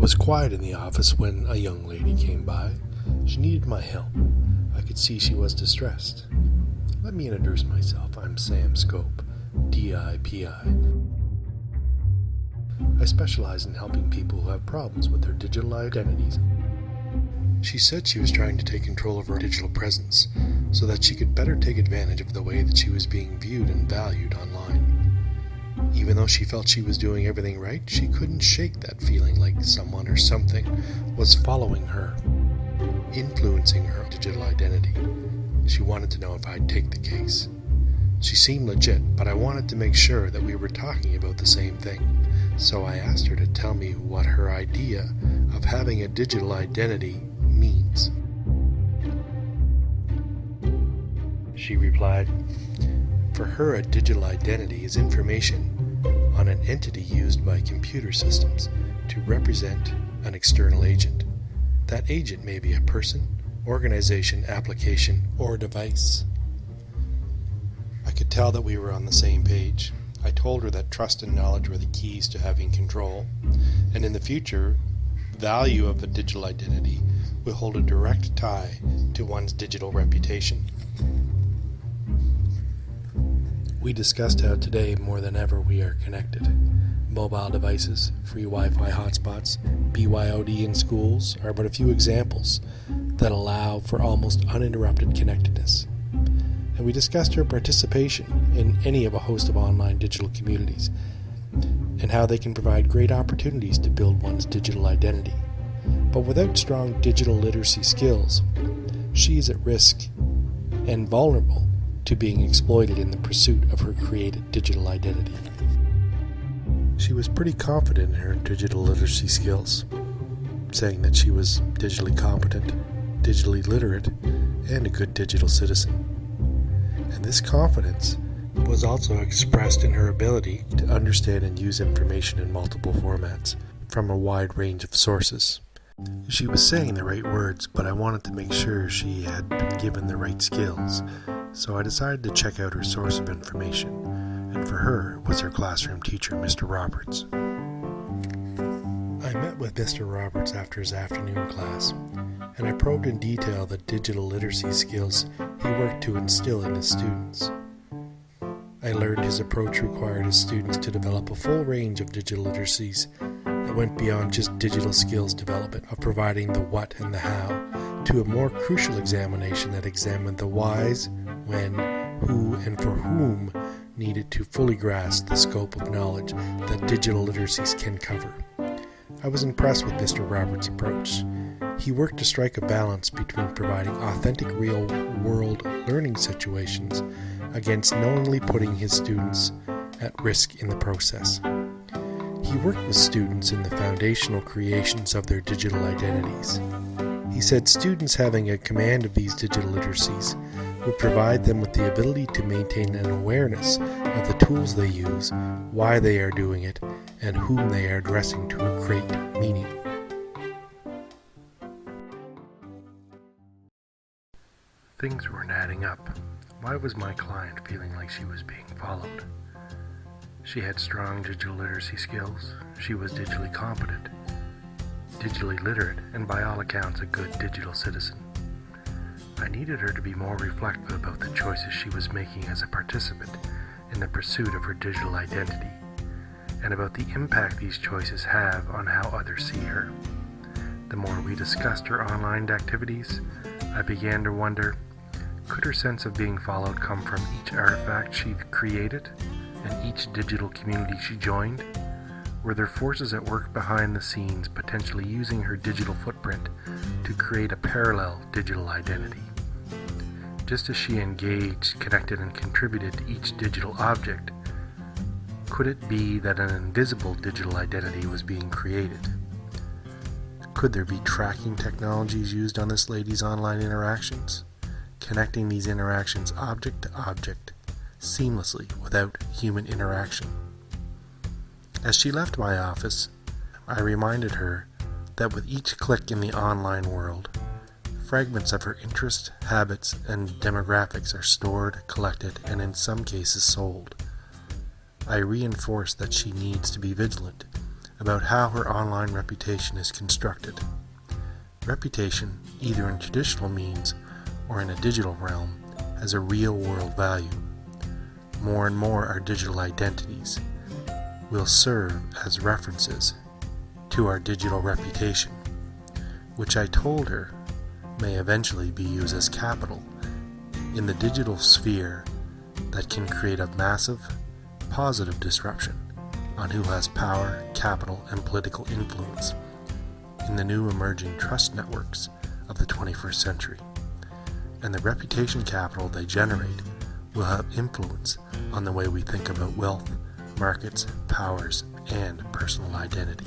was quiet in the office when a young lady came by. She needed my help. I could see she was distressed. Let me introduce myself. I'm Sam Scope, DIPI. I specialize in helping people who have problems with their digital identities. She said she was trying to take control of her digital presence so that she could better take advantage of the way that she was being viewed and valued online. Even though she felt she was doing everything right, she couldn't shake that feeling like someone or something was following her, influencing her digital identity. She wanted to know if I'd take the case. She seemed legit, but I wanted to make sure that we were talking about the same thing. So I asked her to tell me what her idea of having a digital identity means. She replied, for her, a digital identity is information on an entity used by computer systems to represent an external agent. That agent may be a person, organization, application, or device. I could tell that we were on the same page. I told her that trust and knowledge were the keys to having control, and in the future, value of a digital identity will hold a direct tie to one's digital reputation. We discussed how today, more than ever, we are connected. Mobile devices, free Wi-Fi hotspots, BYOD in schools are but a few examples that allow for almost uninterrupted connectedness. And we discussed her participation in any of a host of online digital communities and how they can provide great opportunities to build one's digital identity. But without strong digital literacy skills, she is at risk and vulnerable to being exploited in the pursuit of her created digital identity. She was pretty confident in her digital literacy skills, saying that she was digitally competent, digitally literate, and a good digital citizen. And this confidence was also expressed in her ability to understand and use information in multiple formats from a wide range of sources. She was saying the right words, but I wanted to make sure she had been given the right skills, so I decided to check out her source of information, and for her it was her classroom teacher, Mr. Roberts. I met with Mr. Roberts after his afternoon class, and I probed in detail the digital literacy skills he worked to instill in his students. I learned his approach required his students to develop a full range of digital literacies that went beyond just digital skills development of providing the what and the how to a more crucial examination that examined the whys, when, who, and for whom needed to fully grasp the scope of knowledge that digital literacies can cover. I was impressed with Mr. Roberts' approach. He worked to strike a balance between providing authentic real-world learning situations against knowingly putting his students at risk in the process. He worked with students in the foundational creations of their digital identities. He said students having a command of these digital literacies would provide them with the ability to maintain an awareness of the tools they use, why they are doing it, and whom they are addressing to create meaning. Things weren't adding up. Why was my client feeling like she was being followed? She had strong digital literacy skills. She was digitally competent, digitally literate, and by all accounts a good digital citizen. I needed her to be more reflective about the choices she was making as a participant in the pursuit of her digital identity, and about the impact these choices have on how others see her. The more we discussed her online activities, I began to wonder, could her sense of being followed come from each artifact she created and each digital community she joined? Were there forces at work behind the scenes potentially using her digital footprint to create a parallel digital identity? Just as she engaged, connected, and contributed to each digital object, could it be that an invisible digital identity was being created? Could there be tracking technologies used on this lady's online interactions, connecting these interactions object to object seamlessly without human interaction? As she left my office, I reminded her that with each click in the online world, fragments of her interests, habits, and demographics are stored, collected, and in some cases sold. I reinforced that she needs to be vigilant about how her online reputation is constructed. Reputation, either in traditional means or in a digital realm, has a real-world value. More and more our digital identities will serve as references to our digital reputation, which I told her may eventually be used as capital in the digital sphere that can create a massive, positive disruption on who has power, capital, and political influence in the new emerging trust networks of the 21st century. And the reputation capital they generate will have influence on the way we think about wealth, markets, powers, and personal identity.